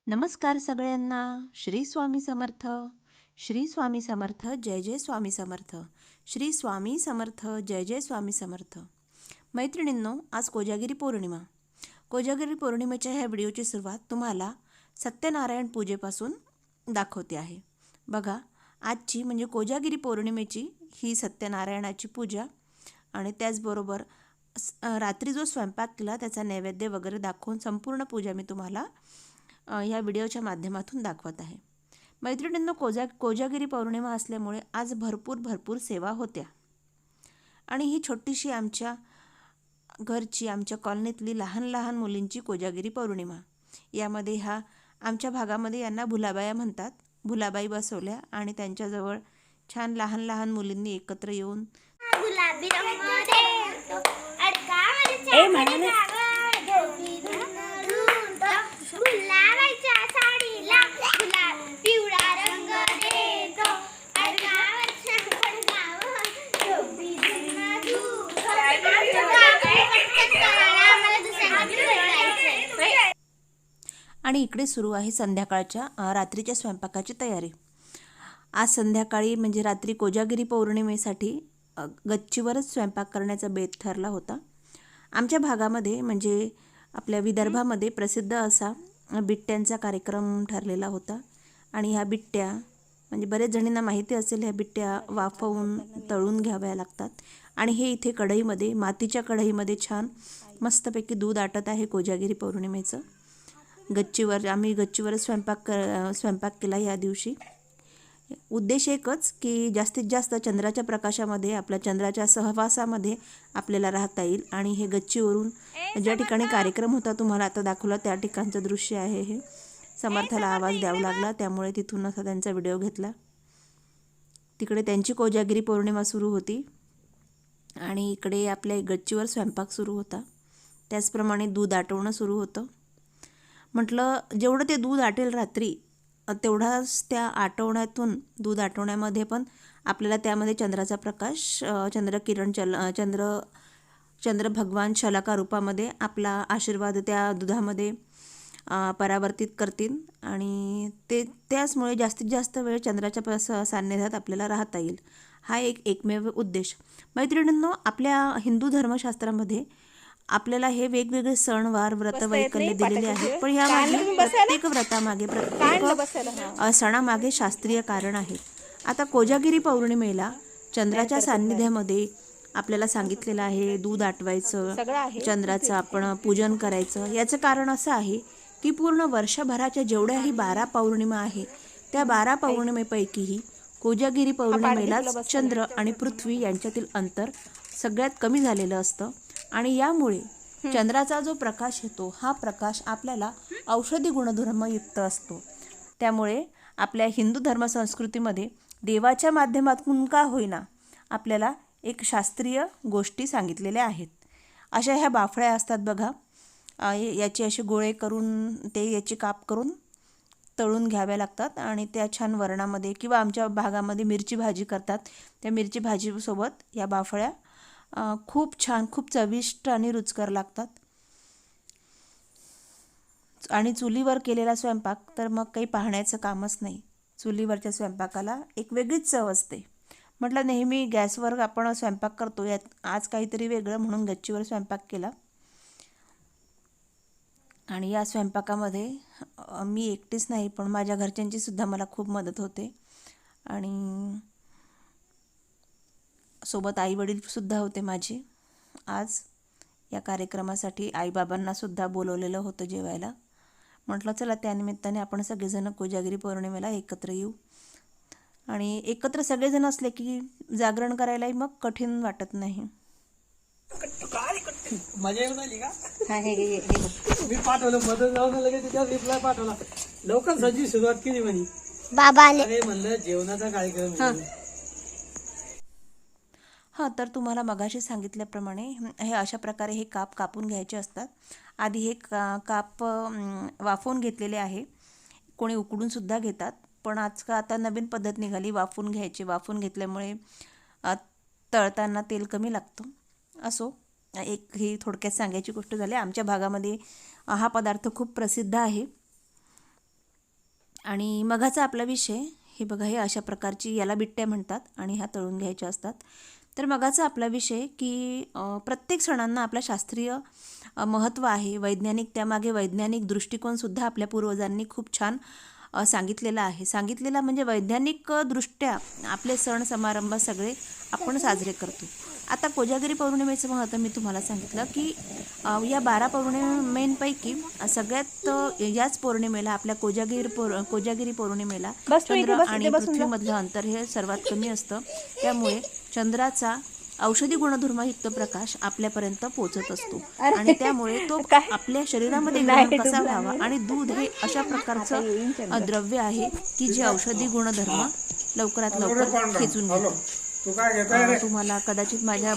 नमस्कार सगळ्यांना. श्री स्वामी समर्थ. श्री स्वामी समर्थ. जय जय स्वामी समर्थ. श्री स्वामी समर्थ. जय जय स्वामी समर्थ. मैत्रिणींनो, आज कोजागिरी पौर्णिमा. कोजागिरी पौर्णिमेच्या ह्या व्हिडिओची सुरुवात तुम्हाला सत्यनारायण पूजेपासून दाखवते आहे. बघा, आजची म्हणजे कोजागिरी पौर्णिमेची ही सत्यनारायणाची पूजा आणि त्याचबरोबर रात्री जो स्वयंपाक केला त्याचा नैवेद्य वगैरे दाखवून संपूर्ण पूजा मी तुम्हाला या व्हिडिओच्या माध्यमातून दाखवत आहे. मैत्रिणींनो, कोजागिरी पौर्णिमा असल्यामुळे आज भरपूर सेवा होत्या आणि ही छोटीशी आमच्या घरची, आमच्या कॉलनीतली लहान मुलींची कोजागिरी पौर्णिमा. यामध्ये आमच्या भागामध्ये यांना भुलाबाया म्हणतात. भुलाबाई बसवल्या आणि त्यांच्याजवळ छान लहान मुलींनी एकत्र येऊन गुलाबी आणि इकडे सुरू आहे संध्याकाळच्या रात्रीच्या स्वयंपाकाची तयारी. आज संध्याकाळी म्हणजे रात्री कोजागिरी पौर्णिमेसाठी गच्चीवरच स्वयंपाक करण्याचा बेत ठरला होता. आमच्या भागामध्ये म्हणजे आपल्या विदर्भामध्ये प्रसिद्ध असा बिट्ट्यांचा कार्यक्रम ठरलेला होता आणि ह्या बिट्ट्या म्हणजे बरेच जणींना माहिती असेल, ह्या बिट्ट्या वाफवून तळून घ्याव्या लागतात आणि हे इथे कढईमध्ये, मातीच्या कढईमध्ये छान मस्तपैकी दूध आटत आहे कोजागिरी पौर्णिमेचं. आम्ही गच्चीवरच स्वयंपाक केला या दिवशी. उद्देश एकच की जास्तीत जास्त चंद्राच्या प्रकाशामध्ये, आपल्या चंद्राच्या सहवासामध्ये आपल्याला राहता येईल. आणि हे गच्चीवरून ज्या ठिकाणी कार्यक्रम होता तुम्हाला आता दाखवला त्या ठिकाणचं दृश्य आहे हे. समर्थाला आवाज द्यावा लागला त्यामुळे तिथून असा त्यांचा व्हिडिओ घेतला. तिकडे त्यांची कोजागिरी पौर्णिमा सुरू होती आणि इकडे आपल्या गच्चीवर स्वयंपाक सुरू होता. त्याचप्रमाणे दूध आटवणं सुरू होतं. म्हटलं जेवढं ते दूध आटेल रात्री तेवढाच त्या आटवण्यातून, दूध आटवण्यामध्ये पण आपल्याला त्यामध्ये चंद्राचा प्रकाश, चंद्र भगवान शलाका रूपामध्ये आपला आशीर्वाद त्या दुधामध्ये परावर्तित करतील आणि त्याचमुळे जास्तीत जास्त वेळ चंद्राच्या सान्निध्यात आपल्याला राहता येईल. हा एकमेव उद्देश. मैत्रिणींनो, आपल्या हिंदू धर्मशास्त्रामध्ये आपल्याला हे वेगवेगळे सणवार, व्रत वैकल्य दिलेले आहेत, पण यामागे प्रत्येक व्रतामागे, प्रत्येक सणामागे शास्त्रीय कारण आहे. आता कोजागिरी पौर्णिमेला चंद्राच्या सान्निध्यामध्ये आपल्याला सांगितलेलं आहे दूध आटवायचं, चंद्राचं आपण पूजन करायचं. याचं कारण असं आहे की पूर्ण वर्षभराच्या जेवढ्याही 12 पौर्णिमा आहे त्या 12 पौर्णिमेपैकीही कोजागिरी पौर्णिमेलाच चंद्र आणि पृथ्वी यांच्यातील अंतर सगळ्यात कमी झालेलं असतं आणि यामुळे चंद्राचा जो प्रकाश येतो हा प्रकाश आपल्याला औषधी गुणधर्मयुक्त असतो. त्यामुळे आपल्या हिंदू धर्मसंस्कृतीमध्ये देवाच्या माध्यमातून का होईना आपल्याला एक शास्त्रीय गोष्टी सांगितलेल्या आहेत. अशा ह्या बाफळ्या असतात बघा, याचे असे गोळे करून याची काप करून तळून घ्याव्या लागतात आणि त्या छान वरणामध्ये किंवा आमच्या भागामध्ये मिरची भाजी करतात. त्या मिरची भाजीसोबत या बाफळ्या खूप छान, खूप चविष्ट आणि रुचकर लागतात. आणि चुलीवर केलेला स्वयंपाक तर मग काही पाहण्याचं कामच नाही. चुलीवरच्या स्वयंपाकाला एक वेगळीच चव असते. म्हटलं नेहमी गॅसवर आपण स्वयंपाक करतो, यात आज काहीतरी वेगळं म्हणून गच्चीवर स्वयंपाक केला. आणि या स्वयंपाकामध्ये मी एकटीच नाही पण माझ्या घरच्यांची सुद्धा मला खूप मदत होते आणि सोबत आईवडील सुद्धा होते माझे. आज या कार्यक्रमासाठी आईबाबांना सुद्धा बोलवलेलं होतं जेवायला. म्हटलं चला त्यानिमित्ताने आपण सगळेजण कोजागिरी पौर्णिमेला एकत्र येऊ आणि एकत्र सगळेजण असले की जागरण करायलाही मग कठीण वाटत नाही. मजा येऊन आली का? मी पाठवलं मदत जाऊन लगेच तिच्या रिप्लाय पाठवला. लवकर सजी सुरुवात केली म्हणे. बाबा अरे म्हणलं जेवणाचा कार्यक्रम हां, तर तुम्हाला मगाशी सांगितल्याप्रमाणे हे अशा प्रकारे हे काप कापून घ्यायचे असतात. आधी हे काप वाफवून घेतलेले आहे. कोणी उकडूनसुद्धा घेतात, पण आजकाल आता नवीन पद्धत निघाली वाफवून घ्यायची. वाफवून घेतल्यामुळे अ, तळताना तेल कमी लागतं. असो, एक ही थोडक्यात सांगायची गोष्ट झाली. आमच्या भागामध्ये हा पदार्थ खूप प्रसिद्ध आहे. आणि मगाचा आपला विषय हे बघा, हे अशा प्रकारची याला बिट्ट्या म्हणतात आणि ह्या तळून घ्यायच्या असतात. तर मगाचा आपला विषय की प्रत्येक सणांना आपला शास्त्रीय महत्त्व आहे, वैज्ञानिक, त्यामागे वैज्ञानिक दृष्टिकोनसुद्धा आपल्या पूर्वजांनी खूप छान सांगितलेला आहे. सांगितलेला म्हणजे वैज्ञानिकदृष्ट्या आपले सण समारंभ सगळे आपण साजरे करतो. आता कोजागिरी पौर्णिमेचं महत्त्व मी तुम्हाला सांगितलं की या 12 पौर्णिमेंपैकी सगळ्यात याच पौर्णिमेला आपल्या कोजागिरी पौर्णिमेला चंद्र आणि पृथ्वीमधलं अंतर हे सर्वात कमी असतं. त्यामुळे चंद्राचा औषधी गुणधर्मयुक्त प्रकाश आपल्यापर्यंत पोहोचत असतो आणि त्यामुळे तो आपल्या शरीरामध्ये ग्रहण कसा व्हावा. आणि दूध हे अशा प्रकारचं द्रव्य आहे की जे औषधी गुणधर्म लवकरात लवकर खेचून घेतं. तुम्हाला कदाचित माझ्या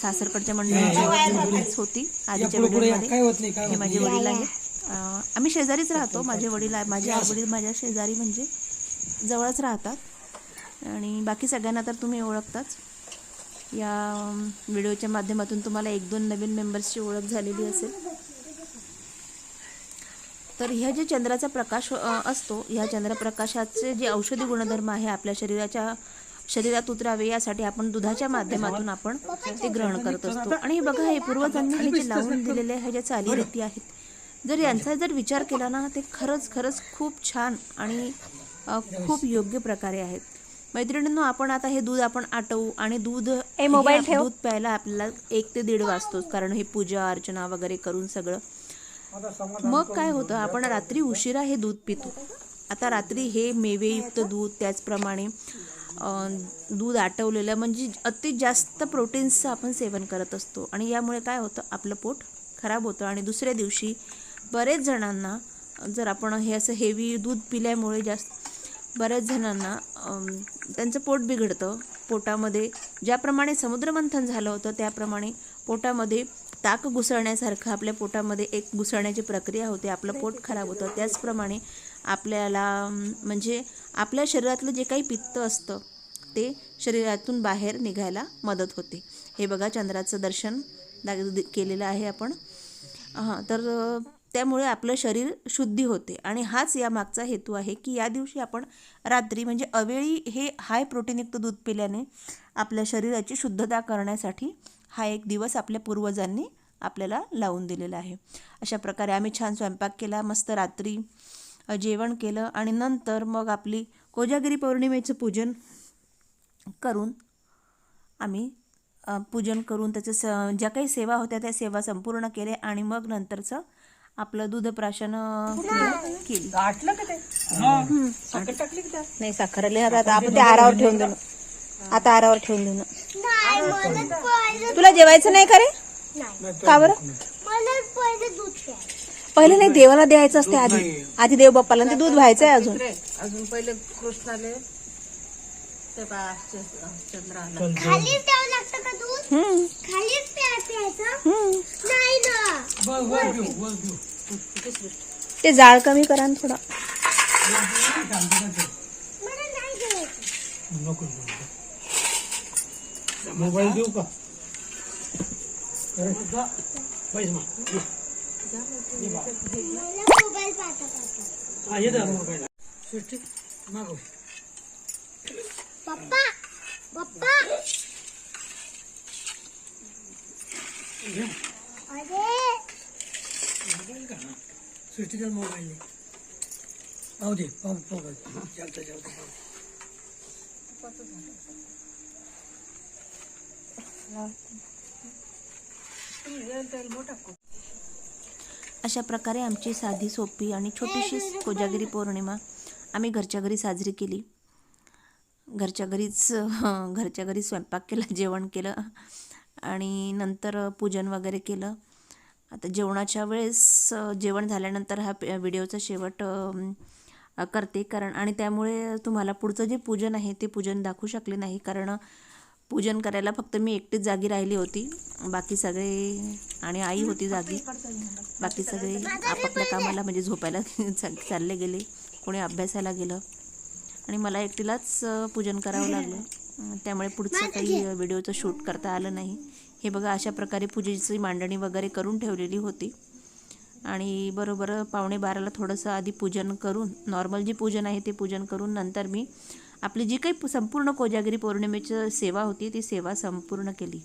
सासरकडच्या मंडळींची ओळख झालीच होती आधीच्या व्हिडिओमध्ये. हे माझे वडील आहेत. आम्ही शेजारीच राहतो. माझे वडील माझ्या शेजारी म्हणजे जवळच राहतात आणि बाकी सगळ्यांना तर तुम्ही ओळखताच. या व्हिडिओच्या माध्यमातून तुम्हाला 1-2 नवीन मेंबर्सची ओळख झालेली असेल. तर ह्या जे चंद्राचा प्रकाश असतो, ह्या चंद्रप्रकाशाचे जे औषधी गुणधर्म आहे आपल्या शरीरात उतरावे यासाठी आपण दुधाच्या माध्यमातून आपण ते ग्रहण करत असतो. आणि हे बघा, हे पूर्वजांनी हे जे लावून दिलेले ह्या ज्या चालीरीती आहेत, जर यांचा जर विचार केला ना, ते खरंच खूप छान आणि खूप योग्य प्रकारे आहेत. मैत्रिणींनो, आपण आता हे दूध आपण आटवू आणि दूध प्यायला आपल्याला 1 ते 1.5 वाजतोच, कारण हे पूजा अर्चना वगैरे करून सगळं. मग काय होतं, आपण रात्री उशिरा हे दूध पितो. आता रात्री हे मेवेयुक्त दूध, त्याचप्रमाणे दूध आटवलेलं म्हणजे अति जास्त प्रोटीन्सचं आपण सेवन करत असतो आणि यामुळे काय होतं, आपलं पोट खराब होतं. आणि दुसऱ्या दिवशी बरेच जणांना जर आपण हे असं हेवी दूध पिल्यामुळे बऱ्याच जणांना त्यांचं पोट बिघडतं. पोटामध्ये ज्याप्रमाणे समुद्रमंथन झालं होतं त्याप्रमाणे पोटामध्ये ताक घुसळण्यासारखं आपल्या पोटामध्ये एक घुसळण्याची प्रक्रिया होते. आपलं पोट खराब होतं. त्याचप्रमाणे आपल्याला म्हणजे आपल्या शरीरातलं जे काही पित्त असतं ते शरीरातून बाहेर निघायला मदत होते. हे बघा, चंद्राचं दर्शन केलेलं आहे आपण. तर त्यामुळे आपलं शरीर शुद्धी होते आणि हाच यामागचा हेतू आहे की या दिवशी आपण रात्री म्हणजे अवेळी हे हाय प्रोटीनयुक्त दूध पिल्याने आपल्या शरीराची शुद्धता करण्यासाठी हा एक दिवस आपल्या पूर्वजांनी आपल्याला लावून दिलेला आहे. अशा प्रकारे आम्ही छान स्वयंपाक केला, मस्त रात्री जेवण केलं आणि नंतर मग आपली कोजागिरी पौर्णिमेचं पूजन करून त्याचं ज्या काही सेवा होत्या त्या सेवा संपूर्ण केल्या आणि मग नंतरचं आपलं दूधप्राशन केली. नाही, साखर आपण ते आरावर ठेवून देऊ. आता आरावर ठेवून देऊ. तुला जेवायचं नाही का रे? का बरं? पहिले नाही, देवाला द्यायचं असते आधी देव बाप्पाला. ते दूध व्हायचंय अजून पहिले कृष्णाले ते चंद्राला खालीच द्यावं लागतं का दूध? खालीच प्यायचं नाही ना. ते जाळ कमी करा ना थोडा. मला नाही द्यायचं. मोबाईल देऊ का? मला मोबाईल पाहता. हा, ये ना मोबाईल. सृष्टी मागव. पप्पा पप्पा अरे मोबाईल का? सृष्टीचा मोबाईल आहे. पाहू दे, पाहू चालतं. अशा प्रकारे आमची साधी सोपी आणि छोटीशी कोजागिरी पौर्णिमा आम्ही घरच्या घरी साजरी केली. घरच्या घरीच स्वयंपाक केला, जेवण केलं आणि नंतर पूजन वगैरे केलं. आता जेवणाच्या वेळेस जेवण झाल्यानंतर हा व्हिडिओचा शेवट करते, कारण आणि त्यामुळे तुम्हाला पुढचं जे पूजन आहे ते पूजन दाखवू शकले नाही, कारण पूजन करायला फक्त मी एकटीच जागी राहिली होती. बाकी सगळे आणि आई होती जागी. बाकी सगळे आपापल्या कामाला म्हणजे झोपायला चालले गेले, कोणी अभ्यासाला गेलं आणि मला एकटीलाच पूजन करावं लागलं. त्यामुळे पुढचं काही व्हिडिओचं शूट करता आलं नाही. हे बघा अशा प्रकारे पूजेची मांडणी वगैरे करून ठेवलेली होती आणि बरोबर 11:15ला थोडंसं आधी पूजन करून, नॉर्मल जे पूजन आहे ते पूजन करून नंतर मी आपली जी काही संपूर्ण कोजागिरी पौर्णिमेची सेवा होती ती सेवा संपूर्ण केली.